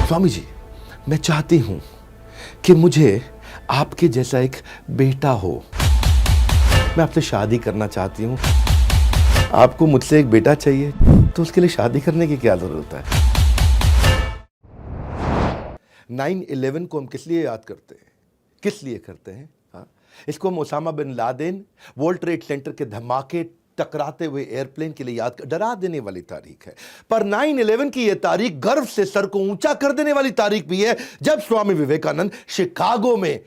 स्वामी जी, मैं चाहती हूं कि मुझे आपके जैसा एक बेटा हो। मैं आपसे शादी करना चाहती हूं। आपको मुझसे एक बेटा चाहिए, तो उसके लिए शादी करने की क्या जरूरत है? 9/11 को हम किस लिए याद करते हैं? किस लिए करते हैं? हाँ, इसको हम Osama bin Laden, World Trade Center के धमाके, टकराते हुए एयरप्लेन के लिए याद कर, डरा देने वाली तारीख है। पर 9/11 की यह तारीख गर्व से सर को ऊंचा कर देने वाली तारीख भी है, जब स्वामी विवेकानंद शिकागो में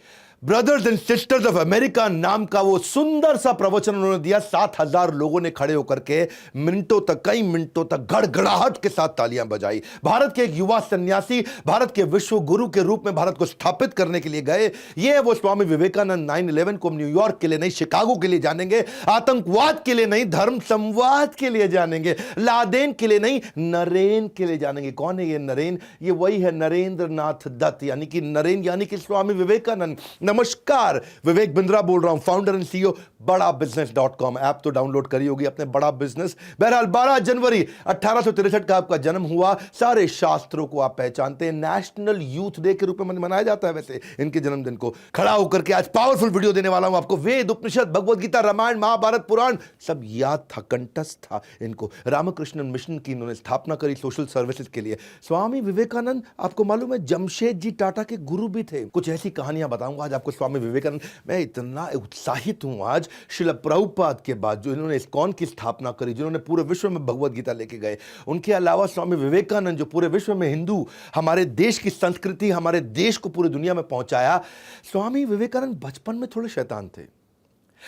brothers and sisters of America नाम का वो सुंदर सा प्रवचन उन्होंने दिया। 7,000 लोगों ने खड़े होकर के मिनटों तक, कई मिनटों तक गड़गड़ाहट के साथ तालियां बजाई। भारत के एक युवा सन्यासी भारत के विश्व गुरु के रूप में भारत को स्थापित करने के लिए गए। ये है वो स्वामी विवेकानंद। 9/11 को हम न्यूयॉर्क के लिए नहीं, शिकागो के लिए जानेंगे। आतंकवाद के लिए नहीं, धर्म संवाद के लिए जानेंगे। लादेन के लिए नहीं, नरेन के लिए जानेंगे। कौन है ये नरेन? ये वही है नरेंद्र नाथ दत्त, यानी कि नरेन यानी कि स्वामी विवेकानंद। नमस्कार, विवेक बिंद्रा बोल रहा हूं, फाउंडर एंड सीईओ बड़ाबिजनेस.com। ऐप तो डाउनलोड करी होगी अपने, बड़ा बिजनेस। बहरहाल 12 जनवरी 1863 का आपका जन्म हुआ। सारे शास्त्रों को आप पहचानते हैं। नेशनल यूथ डे के रूप में मनाया जाता है वैसे इनके जन्मदिन को। खड़ा होकर के आज पावरफुल वीडियो देने वाला हूं आपको। वेद, उपनिषद, भगवद गीता, रामायण, महाभारत, पुराण सब याद था, कंठस्थ था इनको। रामकृष्ण मिशन की इन्होंने स्थापना करी सोशल सर्विसेज के लिए। स्वामी विवेकानंद, आपको मालूम है, जमशेद जी टाटा के गुरु भी थे। कुछ ऐसी कहानियां बताऊंगा आज आपको स्वामी विवेकानंद। मैं इतना उत्साहित हूं आज, श्रील प्रभुपाद के बाद जो इन्होंने इस्कॉन की स्थापना करी, जिन्होंने पूरे विश्व में भगवद गीता लेके गए, उनके अलावा स्वामी विवेकानंद जो पूरे विश्व में हिंदू, हमारे देश की संस्कृति, हमारे देश को पूरी दुनिया में पहुंचाया। स्वामी विवेकानंद बचपन में थोड़े शैतान थे।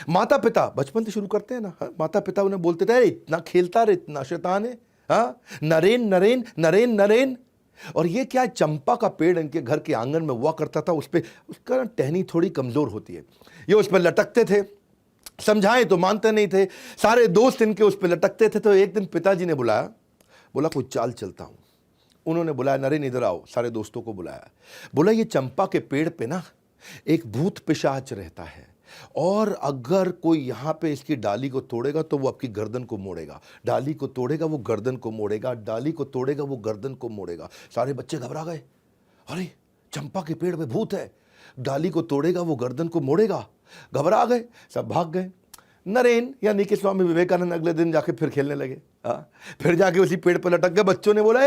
माता पिता, बचपन से शुरू करते हैं ना, माता पिता उन्हें बोलते थे, इतना खेलता रहे, इतना शैतान है, हाँ, नरेन नरेन नरेन नरेन। और ये क्या है, चंपा का पेड़ इनके घर के आंगन में हुआ करता था, उस पे उसका टहनी थोड़ी कमजोर होती है, ये उस पर लटकते थे। समझाएं तो मानते नहीं थे, सारे दोस्त इनके उस पर लटकते थे। तो एक दिन पिताजी ने बुलाया, बोला कोई चाल चलता हूं। उन्होंने बुलाया, नरेन इधर आओ, सारे दोस्तों को बुलाया। बोला ये चंपा के पेड़ पे ना एक भूत पिशाच रहता है, और अगर कोई यहां पे इसकी डाली को तोड़ेगा तो वो आपकी गर्दन को मोड़ेगा, डाली को तोड़ेगा वो गर्दन को मोड़ेगा, डाली को तोड़ेगा वो गर्दन को मोड़ेगा। सारे बच्चे घबरा गए, अरे चंपा के पेड़ पे भूत है, डाली को तोड़ेगा वो गर्दन को मोड़ेगा। घबरा गए, सब भाग गए। नरेन यानी कि स्वामी विवेकानंद अगले दिन जाके फिर खेलने लगे। फिर जाके उसी पेड़ पर लटक गए। बच्चों ने बोला,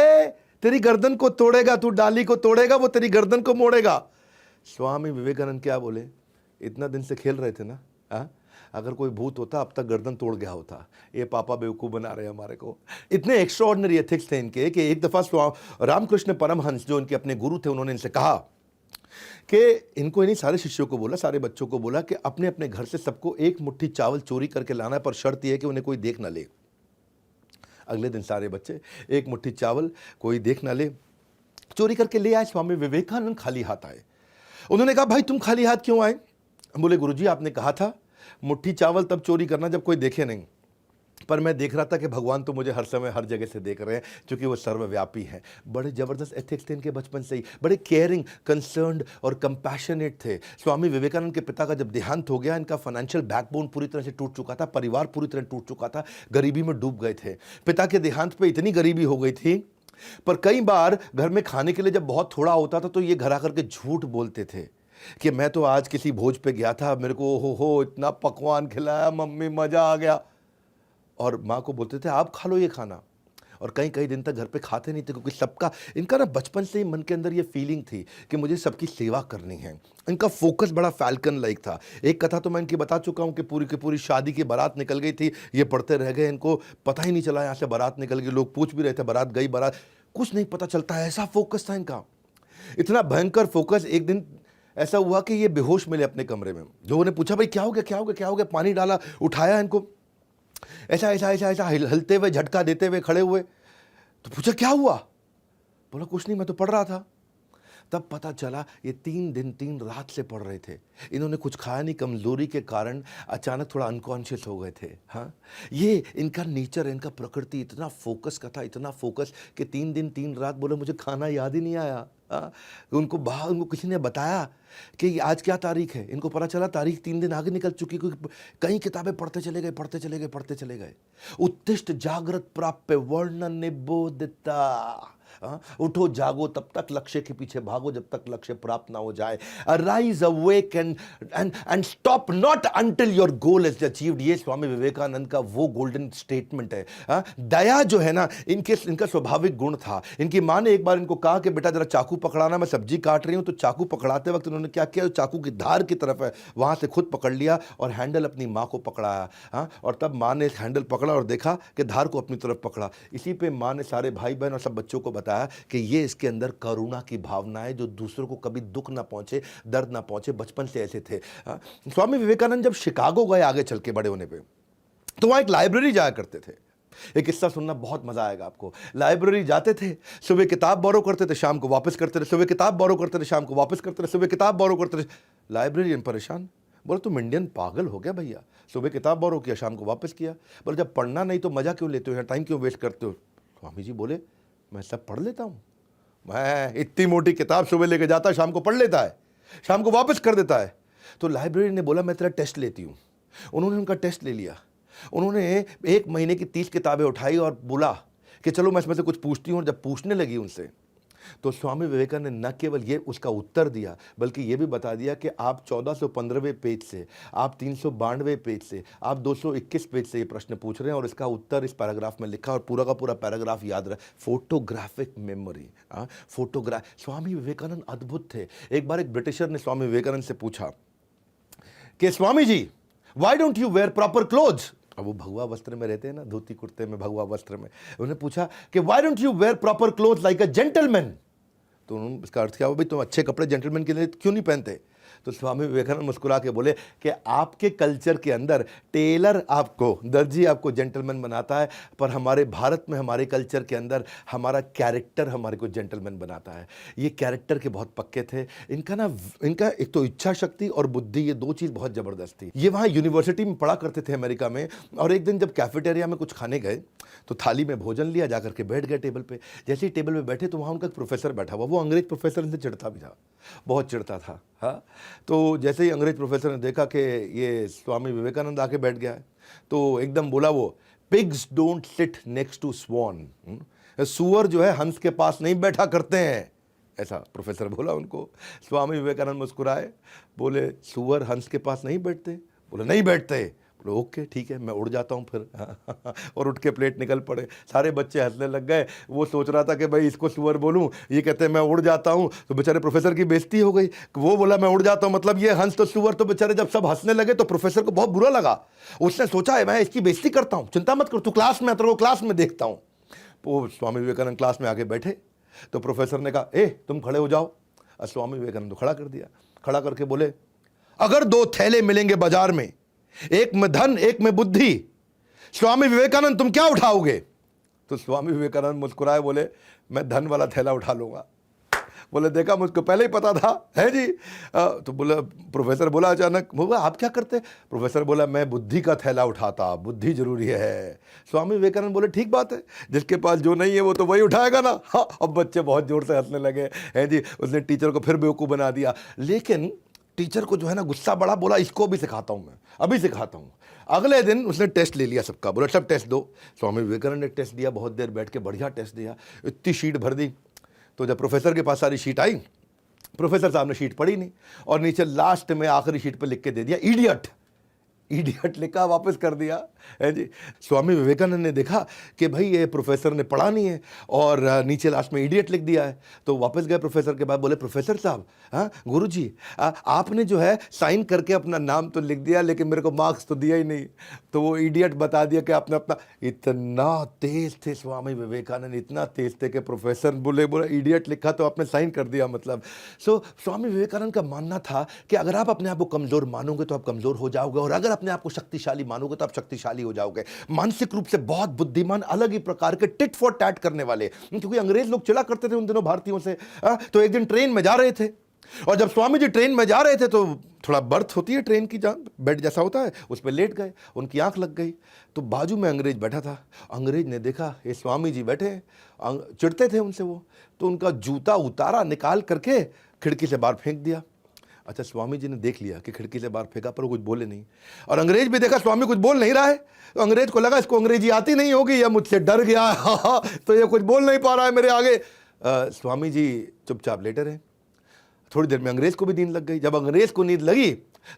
तेरी गर्दन को तोड़ेगा, तू डाली को तोड़ेगा वो तेरी गर्दन को मोड़ेगा। स्वामी विवेकानंद क्या बोले, इतना दिन से खेल रहे थे ना, अगर कोई भूत होता अब तक गर्दन तोड़ गया होता। ये पापा बेवकूफ़ बना रहे हैं हमारे को। इतने एक्स्ट्राऑर्डिनरी एथिक्स थे इनके कि एक दफ़ा रामकृष्ण परमहंस जो इनके अपने गुरु थे, उन्होंने इनसे कहा कि इनको, इन्हीं सारे शिष्यों को बोला, सारे बच्चों को बोला कि अपने अपने घर से सबको एक मुट्ठी चावल चोरी करके लाना है, पर शर्त यह है कि उन्हें कोई देख ना ले। अगले दिन सारे बच्चे एक मुट्ठी चावल, कोई देख ना ले, चोरी करके ले आए। स्वामी विवेकानंद खाली हाथ आए। उन्होंने कहा, भाई तुम खाली हाथ क्यों आए? बोले, गुरुजी आपने कहा था मुट्ठी चावल तब चोरी करना जब कोई देखे नहीं, पर मैं देख रहा था कि भगवान तो मुझे हर समय हर जगह से देख रहे हैं, क्योंकि वो सर्वव्यापी हैं। बड़े जबरदस्त एथिक्स थे इनके बचपन से ही, बड़े केयरिंग, कंसर्न्ड और कंपैशनेट थे। स्वामी विवेकानंद के पिता का जब देहांत हो गया, इनका फाइनेंशियल बैकबोन पूरी तरह से टूट चुका था, परिवार पूरी तरह टूट चुका था, गरीबी में डूब गए थे। पिता के देहांत पर इतनी गरीबी हो गई थी, पर कई बार घर में खाने के लिए जब बहुत थोड़ा होता था तो ये घर आकर के झूठ बोलते थे कि मैं तो आज किसी भोज पे गया था, मेरे को हो इतना पकवान खिलाया मम्मी, मजा आ गया। और माँ को बोलते थे आप खा लो ये खाना, और कई कई दिन तक घर पे खाते नहीं थे, क्योंकि सबका, इनका ना बचपन से ही मन के अंदर ये फीलिंग थी कि मुझे सबकी सेवा करनी है। इनका फोकस बड़ा फैल्कन लाइक था। एक कथा तो मैं इनकी बता चुका हूँ कि पूरी की पूरी शादी की बारात निकल गई थी, ये पढ़ते रह गए, इनको पता ही नहीं चला यहाँ से बारात निकल गई। लोग पूछ भी रहे थे बारात गई, बारात, कुछ नहीं पता चलता है, ऐसा फोकस था इनका, इतना भयंकर फोकस। एक दिन ऐसा हुआ कि ये बेहोश मिले अपने कमरे में। लोगों ने पूछा, भाई क्या हो गया, क्या हो गया, क्या हो गया? पानी डाला, उठाया इनको, ऐसा ऐसा ऐसा ऐसा हिलते हुए, झटका देते हुए खड़े हुए। तो पूछा क्या हुआ? बोला कुछ नहीं, मैं तो पढ़ रहा था। तब पता चला ये 3 दिन 3 रात से पढ़ रहे थे। इन्होंने कुछ खाया नहीं, कमजोरी के कारण अचानक थोड़ा अनकॉन्शियस हो गए थे। हाँ, ये इनका नेचर, इनका प्रकृति इतना फोकस का था, इतना फोकस कि 3 दिन 3 रात बोले मुझे खाना याद ही नहीं आया। उनको बाहर, उनको किसी ने बताया कि आज क्या तारीख है, इनको पता चला तारीख 3 दिन आगे निकल चुकी, क्योंकि कई किताबें पढ़ते चले गए, पढ़ते चले गए, पढ़ते चले गए। उत्तिष्ठ जागृत प्राप्य वर्ण निबोधिता, उठो जागो तब तक लक्ष्य के पीछे भागो जब तक लक्ष्य प्राप्त ना हो जाए। Rise awake and stop not until your goal is achieved. ये स्वामी विवेकानंद का वो गोल्डन स्टेटमेंट है। दया जो है ना, इनका स्वाभाविक गुण था। इनकी माँ ने एक बार इनको कहा कि बेटा जरा चाकू पकड़ाना, मैं सब्जी काट रही हूं। तो चाकू पकड़ाते वक्त उन्होंने क्या किया, चाकू की धार की तरफ है वहां से खुद पकड़ लिया और हैंडल अपनी माँ को पकड़ाया। और तब माँ ने हैंडल पकड़ा और देखा कि धार को अपनी तरफ पकड़ा। इसी पे माँ ने सारे भाई बहन और सब बच्चों को बताया कि ये इसके अंदर करुणा की भावना है, जो दूसरों को कभी दुख ना पहुंचे, दर्द ना पहुंचे, बचपन से ऐसे थे। स्वामी विवेकानंद जब शिकागो गए आगे चल के बड़े होने पे, तो वहां एक लाइब्रेरी जाया करते थे। एक किस्सा सुनना बहुत मजा आएगा आपको। लाइब्रेरी जाते थे, सुबह किताब बोरो करते थे, शाम को वापस करते थे, सुबह किताब बोरो करते थे, शाम को वापस करते थे, सुबह किताब बोरो करते थे। लाइब्रेरियन परेशान, बोले तुम इंडियन पागल हो गया भैया, सुबह किताब बोरो किया, शाम को वापस किया। बोले जब पढ़ना नहीं तो मजा क्यों लेते हो, यहाँ टाइम क्यों वेस्ट करते हो। स्वामी जी बोले मैं सब पढ़ लेता हूँ, मैं इतनी मोटी किताब सुबह लेके जाता, शाम को पढ़ लेता है, शाम को वापस कर देता है। तो लाइब्रेरी ने बोला मैं तेरा टेस्ट लेती हूँ। उन्होंने उनका टेस्ट ले लिया। उन्होंने 1 महीने की 30 किताबें उठाई और बोला कि चलो मैं इसमें से कुछ पूछती हूँ। और जब पूछने लगी उनसे, तो स्वामी विवेकानंद ने न केवल ये उसका उत्तर दिया, बल्कि ये भी बता दिया कि आप 1415वें पेज से, आप 392वें पेज से, आप 221 पेज से ये प्रश्न पूछ रहे हैं और इसका उत्तर इस पैराग्राफ में लिखा। और पूरा का पूरा पैराग्राफ याद रहा। फोटोग्राफिक मेमोरी, स्वामी विवेकानंद अद्भुत थे। एक बार एक ब्रिटिशर ने स्वामी विवेकानंद से पूछा कि Swami ji why don't you wear proper clothes. अब वो भगवा वस्त्र में रहते हैं ना, धोती कुर्ते में, भगवा वस्त्र में। उन्होंने पूछा कि why don't you wear proper cloth like a gentleman. तो उन्होंने इसका अर्थ क्या हुआ, भाई तुम अच्छे कपड़े जेंटलमैन के लिए क्यों नहीं पहनते। तो स्वामी विवेकानंद मुस्कुरा के बोले कि आपके कल्चर के अंदर टेलर आपको, दर्जी आपको जेंटलमैन बनाता है, पर हमारे भारत में, हमारे कल्चर के अंदर हमारा कैरेक्टर हमारे को जेंटलमैन बनाता है। ये कैरेक्टर के बहुत पक्के थे। इनका एक तो इच्छा शक्ति और बुद्धि, ये 2 चीज़ बहुत ज़बरदस्त थी। ये वहाँ यूनिवर्सिटी में पढ़ा करते थे अमेरिका में। और एक दिन जब कैफेटेरिया में कुछ खाने गए तो थाली में भोजन लिया, जाकर के बैठ गए टेबल पे। जैसे ही टेबल पे बैठे तो वहाँ उनका एक प्रोफेसर बैठा हुआ। वो अंग्रेज प्रोफेसर इनसे चिढ़ता भी था, बहुत चिढ़ता था। हाँ, तो जैसे ही अंग्रेज प्रोफेसर ने देखा कि ये स्वामी विवेकानंद आके बैठ गया है, तो एकदम बोला वो, pigs don't sit next to swan. सुअर जो है हंस के पास नहीं बैठा करते हैं, ऐसा प्रोफेसर बोला उनको। स्वामी विवेकानंद मुस्कुराए, बोले सुअर हंस के पास नहीं बैठते। बोले नहीं बैठते। बोले ओके ठीक है, मैं उड़ जाता हूँ फिर। और उठ के प्लेट निकल पड़े। सारे बच्चे हंसने लग गए। वो सोच रहा था कि भाई इसको सुअर बोलूँ, ये कहते हैं मैं उड़ जाता हूँ। तो बेचारे प्रोफेसर की बेइज्जती हो गई। वो बोला मैं उड़ जाता हूँ, मतलब ये हंस तो सुअर। तो बेचारे जब सब हंसने लगे तो प्रोफेसर को बहुत बुरा लगा। उसने सोचा है मैं इसकी बेइज्जती करता हूँ, चिंता मत कर, तू क्लास में, तो क्लास में देखता हूँ। वो स्वामी विवेकानंद क्लास में आके बैठे तो प्रोफेसर ने कहा ए तुम खड़े हो जाओ। और स्वामी विवेकानंद को खड़ा कर दिया। खड़ा करके बोले अगर 2 थैले मिलेंगे बाजार में, एक में धन एक में बुद्धि, स्वामी विवेकानंद तुम क्या उठाओगे। तो स्वामी विवेकानंद मुस्कुराए, बोले मैं धन वाला थैला उठा लूंगा। बोले देखा, मुझको पहले ही पता था, है जी। तो बोला, प्रोफेसर बोला अचानक, बोला आप क्या करते। प्रोफेसर बोला मैं बुद्धि का थैला उठाता, बुद्धि जरूरी है। स्वामी विवेकानंद बोले ठीक बात है, जिसके पास जो नहीं है वो तो वही उठाएगा ना। हाँ, अब बच्चे बहुत जोर से हंसने लगे, है जी। उसने टीचर को फिर बेवकूफ़ बना दिया। लेकिन टीचर को जो है ना गुस्सा बड़ा, बोला इसको भी सिखाता हूँ, मैं अभी सिखाता हूँ। अगले दिन उसने टेस्ट ले लिया सबका, बोला सब टेस्ट दो। स्वामी विवेकानंद ने टेस्ट दिया, बहुत देर बैठ के बढ़िया टेस्ट दिया, इतनी शीट भर दी। तो जब प्रोफेसर के पास सारी शीट आई, प्रोफेसर साहब ने शीट पढ़ी नहीं और नीचे लास्ट में आखिरी शीट पर लिख के दे दिया इडियट। इडियट लिखा, वापस कर दिया, है जी। स्वामी विवेकानंद ने देखा कि भाई ये प्रोफेसर ने पढ़ा नहीं है और नीचे लास्ट में इडियट लिख दिया है। तो वापस गए प्रोफेसर के पास, बोले प्रोफेसर साहब, हाँ गुरुजी, आपने जो है साइन करके अपना नाम तो लिख दिया लेकिन मेरे को मार्क्स तो दिया ही नहीं। तो वो इडियट बता दिया कि आपने अपना, इतना तेज थे स्वामी विवेकानंद, इतना तेज थे कि प्रोफेसर बोले इडियट लिखा तो आपने साइन कर दिया मतलब। सो स्वामी विवेकानंद का मानना था कि अगर आप अपने आप को कमज़ोर मानोगे तो आप कमज़ोर हो जाओगे, और अगर अपने आप को शक्तिशाली मानोगे तो आप शक्तिशाली हो जाओगे। मानसिक रूप से बहुत बुद्धिमान, अलग ही प्रकार के टिट फॉर टैट करने वाले, क्योंकि अंग्रेज लोग चिढ़ा करते थे उन दिनों भारतीयों से। तो एक दिन ट्रेन में जा रहे थे और जब स्वामी जी ट्रेन में जा रहे थे तो थोड़ा बर्थ होती है ट्रेन की, जहाँ बेड जैसा होता है, उस पर लेट गए, उनकी आंख लग गई। तो बाजू में अंग्रेज बैठा था। अंग्रेज ने देखा ये स्वामी जी बैठे, चिढ़ते थे उनसे वो, तो उनका जूता उतारा, निकाल करके खिड़की से बाहर फेंक दिया। अच्छा, स्वामी जी ने देख लिया कि खिड़की से बाहर फेंका, पर वो कुछ बोले नहीं। और अंग्रेज भी देखा स्वामी कुछ बोल नहीं रहा है, तो अंग्रेज को लगा इसको अंग्रेजी आती नहीं होगी या मुझसे डर गया है, तो ये कुछ बोल नहीं पा रहा है मेरे आगे। स्वामी जी चुपचाप लेटे रहे। थोड़ी देर में अंग्रेज को भी नींद लग गई। जब अंग्रेज को नींद लगी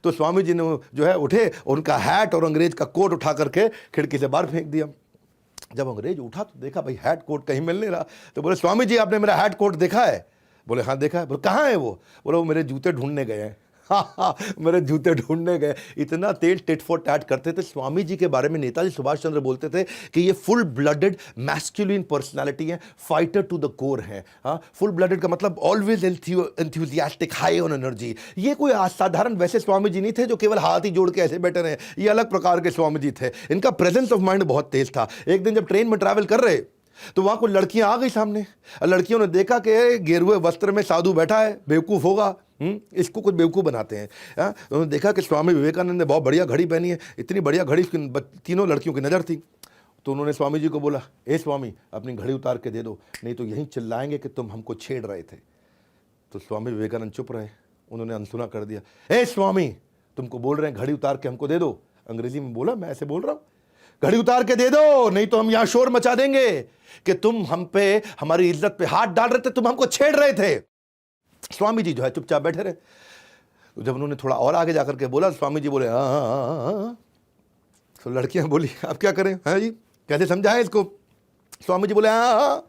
तो स्वामी जी ने जो है उठे, उनका हैट और अंग्रेज का कोट उठा करके खिड़की से बाहर फेंक दिया। जब अंग्रेज उठा तो देखा भाई हैट कोट कहीं मिल नहीं रहा, तो बोले स्वामी जी आपने मेरा हैट कोट देखा है? बोले हाँ देखा है। बोले कहाँ है वो? बोले वो मेरे जूते ढूंढने गए हैं। हाँ, मेरे जूते ढूंढने गए। इतना तेज टिट फॉर टैट करते थे। स्वामी जी के बारे में नेताजी सुभाष चंद्र बोलते थे कि ये फुल ब्लडेड मैस्कुलिन पर्सनालिटी है, फाइटर टू द कोर है। हाँ, फुल ब्लडेड का मतलब always enthusiastic, high on energy. ये कोई असाधारण वैसे स्वामी जी नहीं थे जो केवल हाथ ही जोड़ के ऐसे बैठे रहे। ये अलग प्रकार के स्वामी जी थे। इनका प्रेजेंस ऑफ माइंड बहुत तेज था। एक दिन जब ट्रेन में ट्रैवल कर रहे तो वहां कुछ लड़कियां आ गई सामने। लड़कियों ने देखा कि गेरुए वस्त्र में साधु बैठा है, बेवकूफ होगा, इसको कुछ बेवकूफ बनाते हैं। उन्होंने देखा कि स्वामी विवेकानंद ने बहुत बढ़िया घड़ी पहनी है, इतनी बढ़िया घड़ी तीनों लड़कियों की नज़र थी। तो उन्होंने स्वामी जी को बोला, ए स्वामी अपनी घड़ी उतार के दे दो, नहीं तो यहीं चिल्लाएंगे कि तुम हमको छेड़ रहे थे। तो स्वामी विवेकानंद चुप रहे। उन्होंने अनसुना कर दिया, ए स्वामी तुमको बोल रहे हैं घड़ी उतार के हमको दे दो। अंग्रेजी में बोला, मैं ऐसे बोल रहा हूँ, घड़ी उतार के दे दो, नहीं तो हम यहां शोर मचा देंगे कि तुम हम पे, हमारी इज्जत पे हाथ डाल रहे थे, तुम हमको छेड़ रहे थे। स्वामी जी जो है चुपचाप बैठे रहे। तो जब उन्होंने थोड़ा और आगे जाकर के बोला, स्वामी जी बोले हाँ। तो लड़कियां बोली अब क्या करें, हाँ जी कैसे समझाएं इसको? स्वामी जी बोले हाँ।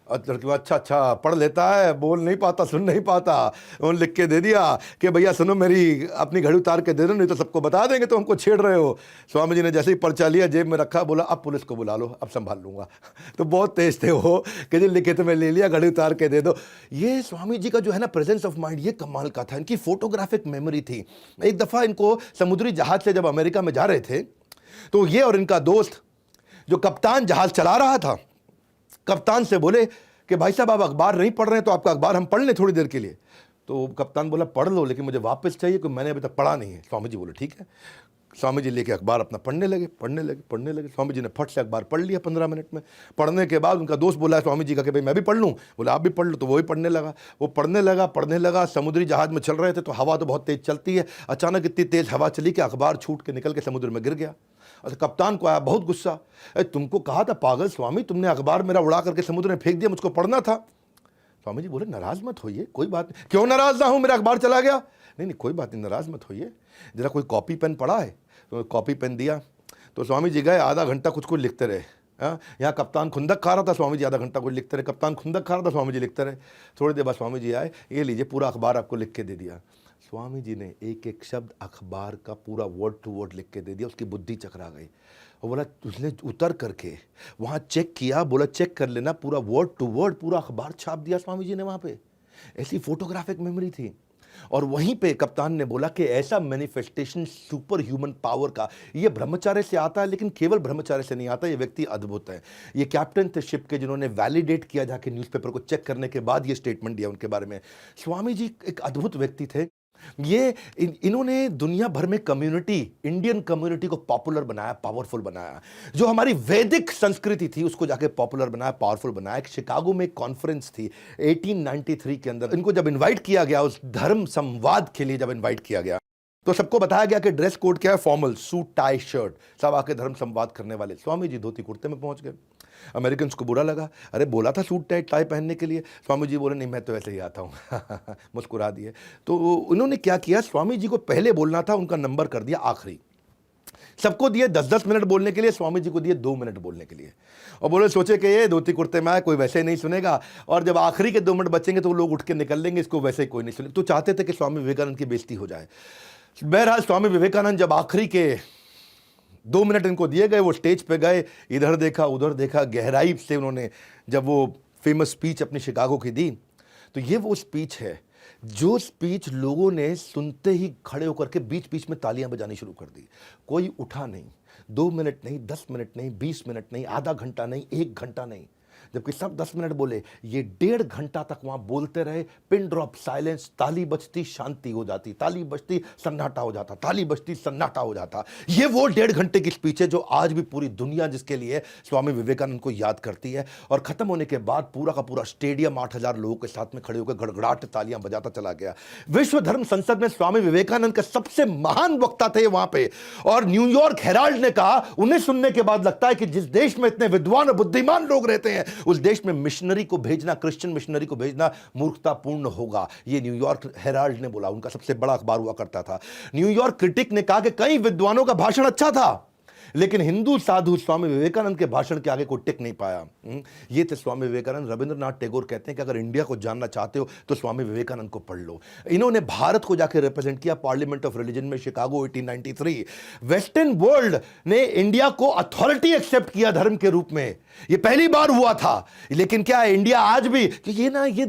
और लड़की अच्छा पढ़ लेता है, बोल नहीं पाता, सुन नहीं पाता। उन्होंने लिख के दे दिया कि भैया सुनो, मेरी अपनी घड़ी उतार के दे दो, नहीं तो सबको बता देंगे तो हमको छेड़ रहे हो। स्वामी जी ने जैसे ही पर्चा लिया, जेब में रखा, बोला अब पुलिस को बुला लो, अब संभाल लूंगा। तो बहुत तेज थे वो कि जो लिखे तो मैं ले लिया, घड़ी उतार के दे दो। ये स्वामी जी का जो है ना प्रेजेंस ऑफ माइंड, ये कमाल का था। इनकी फोटोग्राफिक मेमोरी थी। एक दफ़ा इनको समुद्री जहाज से जब अमेरिका में जा रहे थे तो ये और इनका दोस्त जो कप्तान जहाज चला रहा था, कप्तान से बोले कि भाई साहब आप अखबार नहीं पढ़ रहे हैं तो आपका अखबार हम पढ़ लें थोड़ी देर के लिए। तो कप्तान बोला पढ़ लो, लेकिन मुझे वापस चाहिए क्योंकि मैंने अभी तक पढ़ा नहीं है। स्वामी जी बोले ठीक है। स्वामी जी लेके अखबार अपना पढ़ने लगे। स्वामी जी ने फट से अखबार पढ़ लिया 15 मिनट में। पढ़ने के बाद उनका दोस्त बोला स्वामी जी का कि भाई मैं भी पढ़ लूँ। बोला आप भी पढ़ लो। तो वो भी पढ़ने लगा। वो पढ़ने लगा। समुद्री जहाज में चल रहे थे तो हवा तो बहुत तेज़ चलती है। अचानक इतनी तेज़ हवा चली कि अखबार छूट के निकल के समुद्र में गिर गया। अच्छा, कप्तान को आया बहुत गुस्सा, तुमको कहा था पागल स्वामी, तुमने अखबार मेरा उड़ा करके समुद्र में फेंक दिया, मुझको पढ़ना था। स्वामी जी बोले नाराज मत होइए, कोई बात नहीं। क्यों नाराज ना हूं, मेरा अखबार चला गया। नहीं कोई बात नहीं, नाराज मत होइए, जरा कोई कॉपी पेन पड़ा है? तो कॉपी पेन दिया। तो स्वामी जी गए, आधा घंटा कुछ लिखते रहे। यहाँ कप्तान खुंदक खा रहा था, स्वामी जी आधा घंटा कुछ लिखते रहे। कप्तान खुंदक खा रहा था, स्वामी जी लिखते रहे। थोड़ी देर बाद स्वामी जी आए, ये लीजिए पूरा अखबार आपको लिख के दे दिया। स्वामी जी ने एक एक शब्द अखबार का पूरा वर्ड टू वर्ड लिख के दे दिया। उसकी बुद्धि चकरा गई और बोला उसने उतर करके वहाँ चेक किया, बोला चेक कर लेना, पूरा वर्ड टू वर्ड पूरा अखबार छाप दिया स्वामी जी ने वहाँ पे। ऐसी फोटोग्राफिक मेमोरी थी। और वहीं पे कप्तान ने बोला कि ऐसा मैनिफेस्टेशन सुपर ह्यूमन पावर का ये ब्रह्मचार्य से आता है, लेकिन केवल ब्रह्मचार्य से नहीं आता, ये व्यक्ति अद्भुत है। ये कैप्टन थे शिप के जिन्होंने वैलिडेट किया, जाके न्यूज़पेपर को चेक करने के बाद ये स्टेटमेंट दिया उनके बारे में। स्वामी जी एक अद्भुत व्यक्ति थे। ये इन्होंने दुनिया भर में कम्युनिटी, इंडियन कम्युनिटी को पॉपुलर बनाया, पावरफुल बनाया। जो हमारी वैदिक संस्कृति थी उसको जाके पॉपुलर बनाया, पावरफुल बनाया। एक शिकागो में एक कॉन्फ्रेंस थी 1893 के अंदर। इनको जब इनवाइट किया गया उस धर्म संवाद के लिए, जब इनवाइट किया गया तो सबको बताया गया कि ड्रेस कोड क्या है, फॉर्मल सूट टाई शर्ट, सब आके धर्म संवाद करने वाले। स्वामी जी धोती कुर्ते में पहुंच गए। अमेरिकन को बुरा लगा, अरे बोला था सूट टाई पहनने के लिए। स्वामी जी बोले नहीं मैं तो ऐसे ही आता हूँ। मुस्कुरा दिए। तो उन्होंने क्या किया, स्वामी जी को पहले बोलना था, उनका नंबर कर दिया आखिरी। सबको दिए 10-10 मिनट बोलने के लिए, स्वामी जी को दिए 2 मिनट बोलने के लिए। और बोले सोचे कि ये धोती कुर्ते में आए, कोई वैसे ही नहीं सुनेगा, और जब आखिरी के 2 मिनट बचेंगे तो लोग उठ के निकल लेंगे, इसको वैसे ही कोई नहीं सुनेगा। तो चाहते थे कि स्वामी विवेकानंद की बेइज्जती हो जाए। बहरहाल स्वामी विवेकानंद जब आखिरी के 2 मिनट इनको दिए गए, वो स्टेज पे गए, इधर देखा उधर देखा, गहराई से उन्होंने जब वो फेमस स्पीच अपनी शिकागो की दी, तो ये वो स्पीच है जो स्पीच लोगों ने सुनते ही खड़े होकर के बीच बीच में तालियां बजानी शुरू कर दी। कोई उठा नहीं, 2 मिनट नहीं, 10 मिनट नहीं, 20 मिनट नहीं, आधा घंटा नहीं, 1 घंटा नहीं, जबकि सब 10 मिनट बोले, ये 1.5 घंटा तक वहां बोलते रहे। पिन ड्रॉप साइलेंस, ताली बजती शांति हो जाती, ताली बजती सन्नाटा हो जाता, ताली बजती सन्नाटा हो जाता। ये वो 1.5 घंटे की स्पीच है जो आज भी पूरी दुनिया जिसके लिए स्वामी विवेकानंद को याद करती है। और खत्म होने के बाद पूरा का पूरा स्टेडियम 8000 लोगों के साथ में खड़े होकर गड़गड़ाहट तालियां बजाता चला गया। विश्व धर्म संसद में स्वामी विवेकानंद का सबसे महान वक्ता थे वहां पे। और न्यूयॉर्क हेराल्ड ने कहा, उन्हें सुनने के बाद लगता है कि जिस देश में इतने विद्वान और बुद्धिमान लोग रहते हैं उस देश में मिशनरी को भेजना, क्रिश्चियन मिशनरी को भेजना मूर्खतापूर्ण होगा। ये न्यूयॉर्क हेराल्ड ने बोला, उनका सबसे बड़ा अखबार हुआ करता था। न्यूयॉर्क क्रिटिक ने कहा कि कई विद्वानों का भाषण अच्छा था, लेकिन हिंदू साधु स्वामी विवेकानंद के भाषण के आगे कोई टिक नहीं पाया। ये थे स्वामी विवेकानंद। रविंद्रनाथ टैगोर कहते हैं कि अगर इंडिया को जानना चाहते हो तो स्वामी विवेकानंद को पढ़ लो। इन्होंने भारत को जाकर रिप्रेजेंट किया पार्लियामेंट ऑफ रिलीजन में, शिकागो 1893। वेस्टर्न वर्ल्ड ने इंडिया को अथॉरिटी एक्सेप्ट किया धर्म के रूप में, ये पहली बार हुआ था। लेकिन क्या है, इंडिया आज भी ये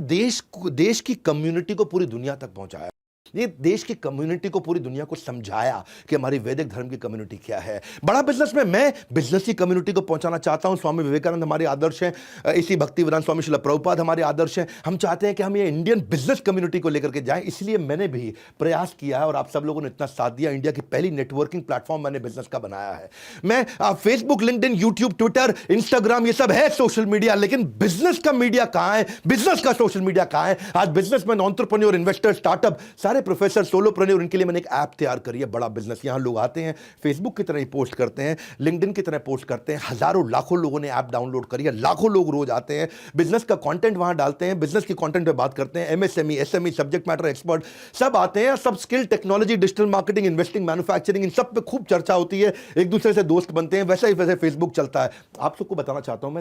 देश की कम्युनिटी को पूरी दुनिया तक पहुंचाया, ये देश की कम्युनिटी को पूरी दुनिया को समझाया कि हमारी वैदिक धर्म की कम्युनिटी क्या है। बड़ा बिजनेस में मैं बिजनेस की कम्युनिटी को पहुंचाना चाहता हूं। स्वामी विवेकानंद हमारे आदर्श हैं, इसी भक्तिवेदांत स्वामी श्रील प्रभुपाद हमारे आदर्श हैं। हम चाहते हैं कि हम ये इंडियन बिजनेस कम्युनिटी को लेकर के जाएं, इसलिए मैंने भी प्रयास किया है और आप सब लोगों ने इतना साथ दिया। इंडिया की पहली नेटवर्किंग प्लेटफॉर्म मैंने बिजनेस का बनाया है। मैं Facebook, LinkedIn, YouTube, Twitter, Instagram, ये सब है सोशल मीडिया, लेकिन बिजनेस का मीडिया कहां है, बिजनेस का सोशल मीडिया कहां है? आज बिजनेसमैन, एंटरप्रेन्योर, इन्वेस्टर, स्टार्टअप, सारे प्रोफेसर, सोलोप्रेन्योर, उनके लिए मैंने एक ऐप तैयार करी है, बड़ा बिजनेस। यहां लोग आते हैं, फेसबुक की तरह ही पोस्ट करते हैं, लिंक्डइन की तरह पोस्ट करते हैं। हजारों लाखों लोगों ने ऐप डाउनलोड करी है, लाखों लोग रोज आते हैं, बिजनेस का कंटेंट वहां डालते हैं, बिजनेस की कंटेंट पे बात करते हैं। MSME, SME, subject matter expert सब आते हैं, सब skill, technology, digital marketing, investing, manufacturing, इन सब पे खूब चर्चा होती है, एक दूसरे से दोस्त बनते हैं। वैसे ही फेसबुक चलता है। आप सबको बताना चाहता हूं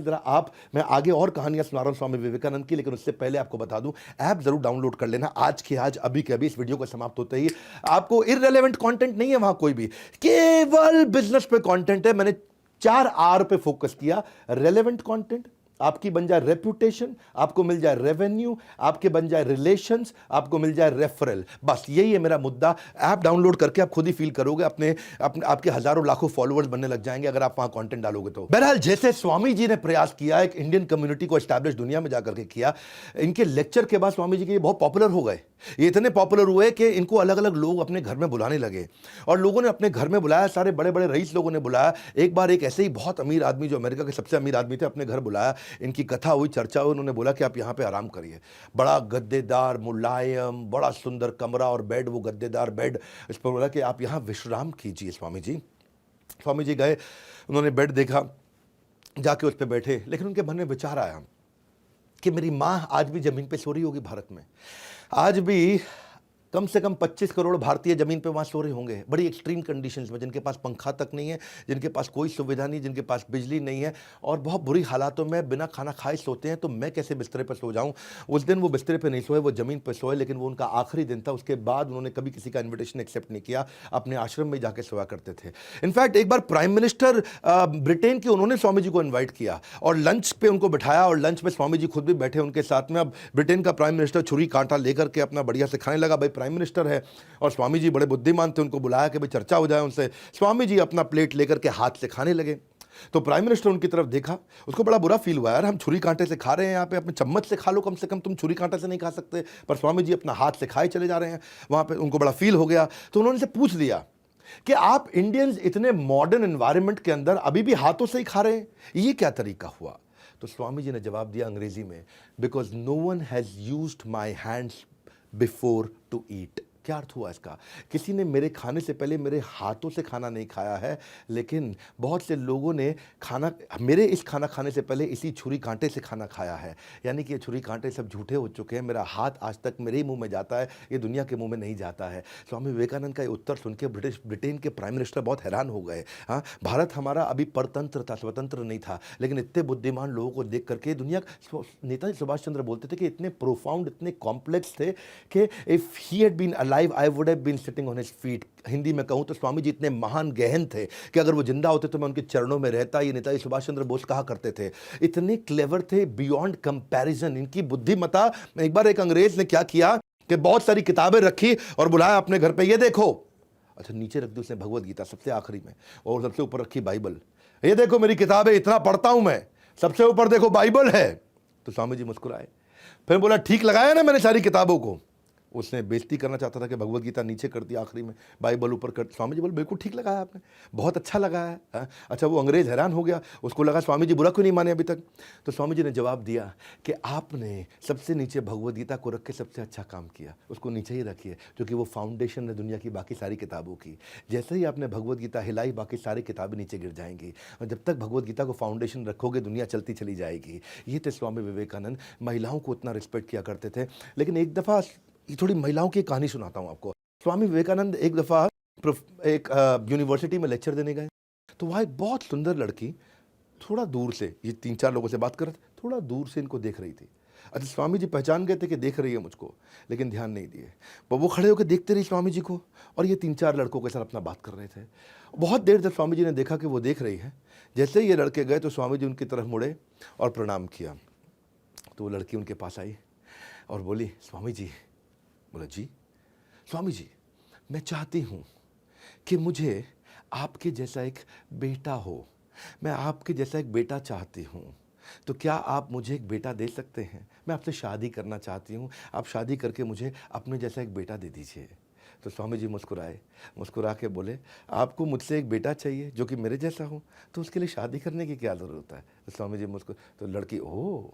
मैं आगे और कहानियां सुना रहा हूं स्वामी विवेकानंद की, लेकिन उससे पहले आपको बता दूं, ऐप जरूर डाउनलोड कर लेना आज के आज, अभी के अभी, इस वीडियो को समाप्त होते ही। आपको इररिलेवेंट कंटेंट नहीं है वहां कोई भी, केवल बिजनेस पे कंटेंट है। मैंने 4 आर पे फोकस किया। रेलेवेंट कंटेंट, आपकी बन जाए रेपुटेशन, आपको मिल जाए रेवेन्यू, आपके बन जाए रिलेशंस, आपको मिल जाए रेफरल। बस यही है मेरा मुद्दा। ऐप डाउनलोड करके आप खुद ही फील करोगे, आपके हजारों लाखों फॉलोअर्स बनने लग जाएंगे अगर आप वहां कंटेंट डालोगे तो। बहरहाल, जैसे स्वामी जी ने प्रयास किया, एक इंडियन कम्युनिटी को एस्टैब्लिश दुनिया में जाकर के किया, इनके लेक्चर के बाद स्वामी जी के बहुत पॉपुलर हो गए। ये इतने पॉपुलर हुए कि इनको अलग अलग लोग अपने घर में बुलाने लगे, और लोगों ने अपने घर में बुलाया, सारे बड़े बड़े रईस लोगों ने बुलाया। एक बार एक ऐसे ही बहुत अमीर आदमी, जो अमेरिका के सबसे अमीर आदमी थे, अपने घर बुलाया। इनकी कथा हुई, चर्चा हुई, उन्होंने बोला कि आप यहाँ पे आराम करिए। बड़ा गद्देदार, मुलायम, बड़ा सुंदर कमरा और बेड, वो गद्देदार बेड। इस पर बोला कि आप यहाँ विश्राम कीजिए स्वामी जी। स्वामी जी गए, उन्होंने बेड देखा, जाके उस पर बैठे, लेकिन उनके मन में विचार आया कि मेरी माँ आज भी जमीन पे सो रही होगी भारत में, आज भी कम से कम 25 करोड़ भारतीय जमीन पे वहाँ सो रहे होंगे, बड़ी एक्सट्रीम कंडीशंस में, जिनके पास पंखा तक नहीं है, जिनके पास कोई सुविधा नहीं, जिनके पास बिजली नहीं है, और बहुत बुरी हालातों में बिना खाना खाए सोते हैं। तो मैं कैसे बिस्तरे पर सो जाऊँ? उस दिन वो बिस्तरे पर नहीं सोए, वो ज़मीन पर सोए, लेकिन वो उनका आखिरी दिन था। उसके बाद उन्होंने कभी किसी का इन्विटेशन एक्सेप्ट नहीं किया, अपने आश्रम में जाके सोया करते थे। इनफैक्ट एक बार प्राइम मिनिस्टर ब्रिटेन के, उन्होंने स्वामी जी को इन्वाइट किया और लंच पे उनको बिठाया, और लंच में स्वामी जी खुद भी बैठे उनके साथ में। अब ब्रिटेन का प्राइम मिनिस्टर छुरी कांटा लेकर के अपना बढ़िया से खाने लगा, भाई प्राइम मिनिस्टर है, और स्वामी जी बड़े बुद्धिमान थे, उनको बुलाया कि भाई चर्चा हो जाए उनसे। स्वामी जी अपना प्लेट लेकर के हाथ से खाने लगे। तो प्राइम मिनिस्टर उनकी तरफ देखा, उसको बड़ा बुरा फील हुआ, यार हम छुरी कांटे से खा रहे हैं यहाँ पे, अपने चम्मच से खा लो कम से कम, तुम छुरी कांटे से नहीं खा सकते। पर स्वामी जी अपना हाथ से खाए चले जा रहे हैं वहाँ पे, उनको बड़ा फील हो गया। तो उन्होंने से पूछ लिया कि आप इंडियंस इतने मॉडर्न एनवायरनमेंट के अंदर अभी भी हाथों से ही खा रहे हैं, ये क्या तरीका हुआ? तो स्वामी जी ने जवाब दिया अंग्रेजी में, because no one has used my hands before to eat. क्या अर्थ हुआ इसका? किसी ने मेरे खाने से पहले मेरे हाथों से खाना नहीं खाया है, लेकिन बहुत से लोगों ने मेरे इस खाना खाने से पहले इसी छुरी कांटे से खाना खाया है। यानी कि ये छुरी कांटे सब झूठे हो चुके हैं, मेरा हाथ आज तक मेरे ही मुंह में जाता है, ये दुनिया के मुंह में नहीं जाता है। स्वामी विवेकानंद का ये उत्तर सुन के ब्रिटेन के प्राइम मिनिस्टर बहुत हैरान हो गए। हाँ, भारत हमारा अभी परतंत्र था, स्वतंत्र नहीं था, लेकिन इतने बुद्धिमान लोगों को देख करके दुनिया, नेताजी सुभाष चंद्र बोलते थे कि इतने प्रोफाउंड, इतने कॉम्प्लेक्स थे कि if he had been alive, I would have been sitting on his feet। Hindi में कहूं तो स्वामी जी इतने महान गहन थे कि अगर वो जिंदा होते तो मैं उनके चरणों में रहता, ये नेताजी सुभाष चंद्र बोस कहा करते थे। इतने क्लेवर थे बियॉन्ड कंपैरिजन, इनकी बुद्धिमता। एक बार एक अंग्रेज ने क्या किया कि बहुत सारी किताबें रखी और बुलाया अपने घर पे, ये देखो। अच्छा, नीचे रख दी उसने भगवत गीता सबसे आखिरी में, और सबसे ऊपर रखी बाइबल। ये देखो मेरी किताबें, इतना पढ़ता हूं मैं, सबसे ऊपर देखो बाइबल है। तो स्वामी जी मुस्कुराए, फिर बोला ठीक लगाया ना मैंने सारी किताबों को? उसने बेइज्जती करना चाहता था कि भगवत गीता नीचे कर दी आखिरी में, बाइबल ऊपर कर। स्वामी जी बोले बिल्कुल ठीक लगाया आपने, बहुत अच्छा लगा है। हाँ? अच्छा, वो अंग्रेज़ हैरान हो गया, उसको लगा स्वामी जी बुरा क्यों नहीं माने अभी तक। तो स्वामी जी ने जवाब दिया कि आपने सबसे नीचे भगवत गीता को रख के सबसे अच्छा काम किया, उसको नीचे ही रखिए, क्योंकि वो फाउंडेशन है दुनिया की बाकी सारी किताबों की। जैसे ही आपने भगवत गीता हिलाई, बाकी सारी किताबें नीचे गिर जाएंगी, और जब तक भगवत गीता को फाउंडेशन रखोगे दुनिया चलती चली जाएगी। ये थे स्वामी विवेकानंद, महिलाओं को उतना रिस्पेक्ट किया करते थे। लेकिन एक दफ़ा ये थोड़ी महिलाओं की कहानी सुनाता हूँ आपको। स्वामी विवेकानंद एक दफ़ा एक यूनिवर्सिटी में लेक्चर देने गए, तो वहाँ एक बहुत सुंदर लड़की थोड़ा दूर से, ये 3-4 लोगों से बात कर रहे थे, थोड़ा दूर से इनको देख रही थी। अच्छा, स्वामी जी पहचान गए थे कि देख रही है मुझको, लेकिन ध्यान नहीं दिए। वो खड़े होकर देखते रही स्वामी जी को, और ये 3-4 लड़कों के साथ अपना बात कर रहे थे। बहुत देर तक स्वामी जी ने देखा कि वो देख रही है। जैसे ही ये लड़के गए तो स्वामी जी उनकी तरफ मुड़े और प्रणाम किया। तो वो लड़की उनके पास आई और बोली, स्वामी जी। बोला जी। स्वामी जी, मैं चाहती हूँ कि मुझे आपके जैसा एक बेटा हो, मैं आपके जैसा एक बेटा चाहती हूँ, तो क्या आप मुझे एक बेटा दे सकते हैं? मैं आपसे शादी करना चाहती हूँ, आप शादी करके मुझे अपने जैसा एक बेटा दे दीजिए। तो स्वामी जी मुस्कुराए, मुस्कुरा के बोले, आपको मुझसे एक बेटा चाहिए जो कि मेरे जैसा हो, तो उसके लिए शादी करने की क्या ज़रूरत है? तो स्वामी जी तो लड़की, ओह,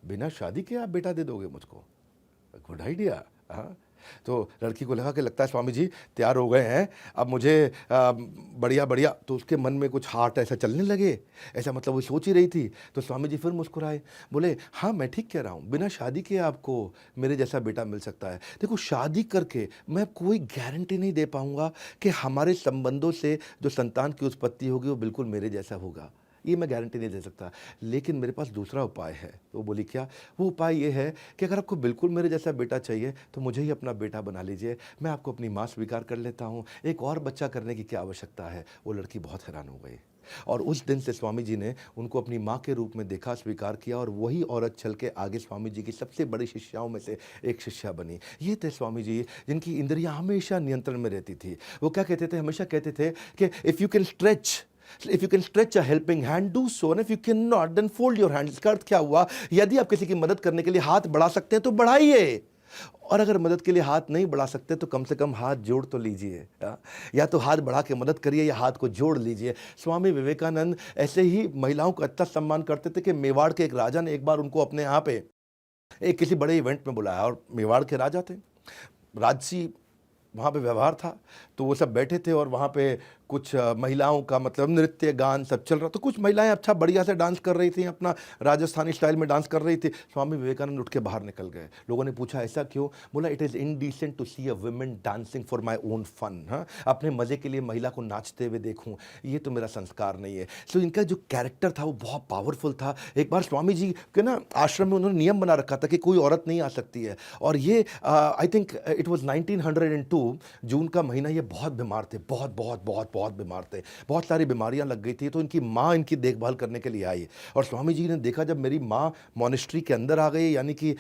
बिना शादी के आप बेटा दे दोगे मुझको? Good idea. हाँ, तो लड़की को लगा कि लगता है स्वामी जी तैयार हो गए हैं, अब मुझे बढ़िया बढ़िया। तो उसके मन में कुछ हार्ट ऐसा चलने लगे, ऐसा मतलब वो सोच ही रही थी। तो स्वामी जी फिर मुस्कुराए, बोले, हाँ मैं ठीक कह रहा हूँ, बिना शादी के आपको मेरे जैसा बेटा मिल सकता है। देखो, शादी करके मैं कोई गारंटी नहीं दे पाऊँगा कि हमारे संबंधों से जो संतान की उत्पत्ति होगी वो बिल्कुल मेरे जैसा होगा, ये मैं गारंटी नहीं दे सकता, लेकिन मेरे पास दूसरा उपाय है। तो वो बोली, क्या? वो उपाय ये है कि अगर आपको बिल्कुल मेरे जैसा बेटा चाहिए तो मुझे ही अपना बेटा बना लीजिए, मैं आपको अपनी माँ स्वीकार कर लेता हूँ, एक और बच्चा करने की क्या आवश्यकता है। वो लड़की बहुत हैरान हो गई, और उस दिन से स्वामी जी ने उनको अपनी माँ के रूप में देखा, स्वीकार किया, और वही औरत चल के आगे स्वामी जी की सबसे बड़ी शिष्याओं में से एक शिष्या बनी। ये थे स्वामी जी, जिनकी इंद्रियां हमेशा नियंत्रण में रहती थी। वो क्या कहते थे? हमेशा कहते थे कि if you can stretch a helping hand, do so, and if you can not then fold your hand. इसका अर्थ क्या हुआ? यदि आप किसी की मदद करने के लिए हाथ बढ़ा सकते हैं तो बढ़ाइए, और अगर मदद के लिए हाथ नहीं बढ़ा सकते तो कम से कम हाथ जोड़ तो लीजिए। या तो हाथ बढ़ा के मदद करिए या हाथ को जोड़ लीजिए। स्वामी विवेकानंद ऐसे ही महिलाओं का इतना सम्मान करते थे कि मेवाड़ के एक राजा ने एक बार उनको अपने यहाँ पे एक किसी बड़े इवेंट में बुलाया, और मेवाड़ के राजा थे, राजसी वहाँ पे व्यवहार था, तो वो सब बैठे थे, और वहाँ पे कुछ महिलाओं का मतलब नृत्य गान सब चल रहा। तो कुछ महिलाएं अच्छा बढ़िया से डांस कर रही थी, अपना राजस्थानी स्टाइल में डांस कर रही थी। स्वामी विवेकानंद उठ के बाहर निकल गए। लोगों ने पूछा ऐसा क्यों? बोला, it is indecent to see a women dancing for my own fun. हाँ, अपने मज़े के लिए महिला को नाचते हुए देखूँ, ये तो मेरा संस्कार नहीं है। सो इनका जो कैरेक्टर था वो बहुत पावरफुल था। एक बार स्वामी जी के ना आश्रम में उन्होंने नियम बना रखा था कि कोई औरत नहीं आ सकती है, और ये आई थिंक इट वॉज 1902 जून का महीना। ये बहुत बीमार थे, बहुत बहुत बहुत बहुत बीमार थे, बहुत सारी बीमारियां लग गई थी। तो इनकी माँ इनकी देखभाल करने के लिए आई, और स्वामी जी ने देखा जब मेरी माँ मॉनेस्ट्री के अंदर आ गई, यानी कि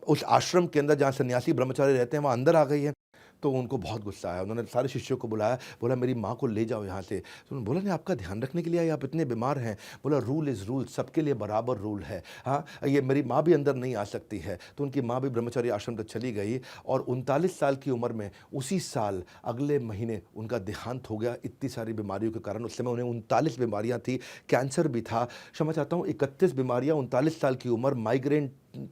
उस आश्रम के अंदर जहाँ सन्यासी ब्रह्मचारी रहते हैं वहाँ अंदर आ गई है, तो उनको बहुत गुस्सा आया। उन्होंने सारे शिष्यों को बुलाया, बोला मेरी माँ को ले जाओ यहाँ से। तो उन्होंने बोला, नहीं, आपका ध्यान रखने के लिए आए, आप इतने बीमार हैं। बोला, रूल इज़ रूल, सबके लिए बराबर रूल है। हाँ, ये मेरी माँ भी अंदर नहीं आ सकती है। तो उनकी माँ भी ब्रह्मचारी आश्रम तक चली गई, और 39 साल की उम्र में उसी साल अगले महीने उनका देहांत हो गया, इतनी सारी बीमारियों के कारण। उस समय उन्हें 39 बीमारियाँ थी, कैंसर भी था, क्षमा चाहता हूँ 31 बीमारियाँ, 39 साल की उम्र, migraine,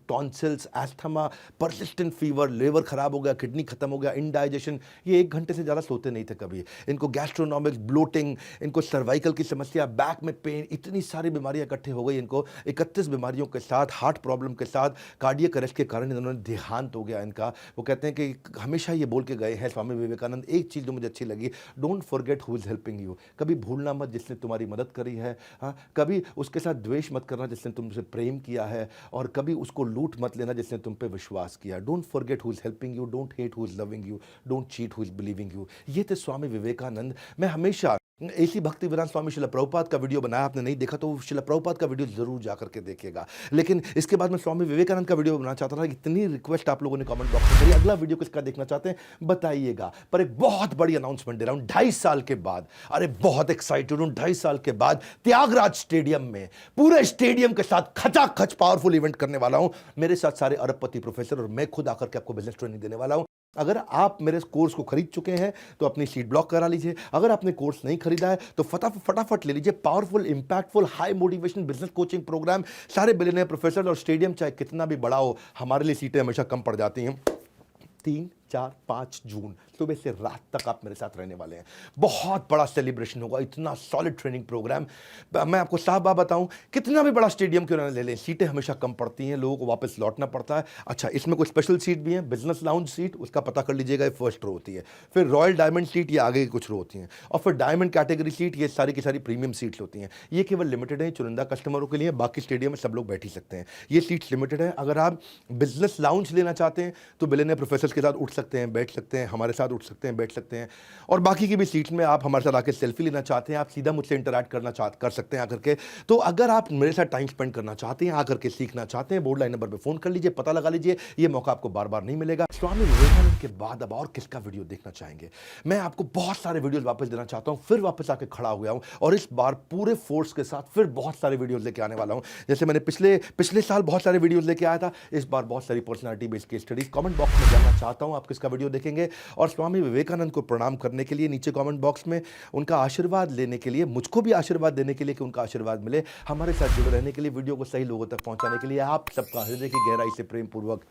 tonsils, asthma, persistent fever, liver खराब हो गया, किडनी खत्म हो गया, इंडाइजेशन। ये 1 घंटे से ज़्यादा सोते नहीं थे कभी। इनको गैस्ट्रोनॉमिक्स, ब्लोटिंग, इनको सर्वाइकल की समस्या, बैक में पेन, इतनी सारी बीमारियां इकट्ठे हो गई इनको। 31 बीमारियों के साथ, हार्ट प्रॉब्लम के साथ, कार्डियक अरेस्ट के कारण इन्होंने देहांत हो गया इनका। वो कहते हैं कि हमेशा ये बोल के गए हैं स्वामी विवेकानंद, एक चीज़ जो मुझे अच्छी लगी, don't forget who is helping you. कभी भूलना मत जिसने तुम्हारी मदद करी है। हाँ, कभी उसके साथ द्वेष मत करना जिसने तुमसे प्रेम किया है, और कभी उसको लूट मत लेना जिसने तुम पे विश्वास किया। Don't forget who is helping you, don't hate who is loving you, don't cheat who is believing you. ये थे स्वामी विवेकानंद। मैं हमेशा ऐसी भक्ति वेदांत स्वामी शिला प्रभुपाद का वीडियो बनाया, आपने नहीं देखा तो शिला प्रभुपाद का वीडियो जरूर जाकर के देखिएगा। लेकिन इसके बाद मैं स्वामी विवेकानंद का वीडियो बनाना चाहता था, इतनी रिक्वेस्ट आप लोगों ने कमेंट बॉक्स में करी, अगला वीडियो किसका देखना चाहते हैं बताइएगा। पर एक बहुत बड़ी अनाउंसमेंट दे रहा हूं, 2.5 साल के बाद, अरे बहुत एक्साइटेड हूं, 2.5 साल के बाद त्यागराज स्टेडियम में पूरे स्टेडियम के साथ खचाखच पावरफुल इवेंट करने वाला हूं। मेरे साथ सारे अरबपति प्रोफेसर और मैं खुद आकर के आपको बिजनेस ट्रेनिंग देने वाला हूं। अगर आप मेरे कोर्स को खरीद चुके हैं तो अपनी सीट ब्लॉक करा लीजिए, अगर आपने कोर्स नहीं खरीदा है तो फटाफट ले लीजिए। Powerful, impactful, high motivation business coaching programme, सारे बिलियनियर प्रोफेसर, और स्टेडियम चाहे कितना भी बड़ा हो, हमारे लिए सीटें हमेशा कम पड़ जाती हैं। 3, 4, 5 जून सुबह से रात तक आप मेरे साथ रहने वाले हैं। बहुत बड़ा सेलिब्रेशन होगा, इतना सॉलिड ट्रेनिंग प्रोग्राम। मैं आपको साफ बात बताऊं, कितना भी बड़ा स्टेडियम क्यों ना ले लें, सीटें हमेशा कम पड़ती हैं, लोगों को वापस लौटना पड़ता है। अच्छा, इसमें कुछ स्पेशल सीट भी हैं, बिजनेस लाउंज सीट, उसका पता कर लीजिएगा, ये फर्स्ट रो होती है। फिर रॉयल डायमंड सीट, ये आगे की कुछ रो होती हैं। और फिर डायमंड कैटेगरी सीट, ये सारी की सारी प्रीमियम सीट्स होती हैं। ये केवल लिमिटेड है, चुनिंदा कस्टमरों के लिए, बाकी स्टेडियम में सब लोग बैठ ही सकते हैं। ये सीट्स लिमिटेड है। अगर आप बिजनेस लाउंज लेना चाहते हैं तो बिलियनियर प्रोफेसर्स के साथ उठ सकते हैं, बैठ सकते हैं, हमारे साथ उठ सकते हैं, बैठ सकते हैं। और बाकी की भी सीट्स में आप हमारे साथ आके सेल्फी लेना चाहते हैं, आप सीधा मुझसे इंटरैक्ट कर सकते हैं आकर के। तो अगर आप मेरे साथ टाइम स्पेंड करना चाहते हैं, आकर के सीखना चाहते हैं, बोर्ड लाइन नंबर पे फोन कर लीजिए, पता लगा लीजिए, ये मौका आपको बार बार नहीं मिलेगा। स्वामी विवेकानंद के बाद अब और किसका वीडियो देखना चाहेंगे? मैं आपको बहुत सारे वीडियोस वापस देना चाहता हूं, फिर वापस आके खड़ा हुआ हूं और इस बार पूरे फोर्स के साथ फिर बहुत सारे वीडियोस लेके आने वाला हूं। जैसे मैंने पिछले साल बहुत सारे वीडियोस लेके आया था, इस बार बहुत सारी personality based case studies. Comment box में जानना चाहता हूं आप किसका वीडियो देखेंगे। और स्वामी विवेकानंद को प्रणाम करने के लिए नीचे कमेंट बॉक्स में उनका आशीर्वाद लेने के लिए, मुझको भी आशीर्वाद देने के लिए कि उनका आशीर्वाद मिले, हमारे साथ जुड़े रहने के लिए, वीडियो को सही लोगों तक पहुंचाने के लिए आप सबका हृदय की गहराई से प्रेम पूर्वक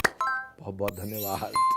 बहुत बहुत धन्यवाद।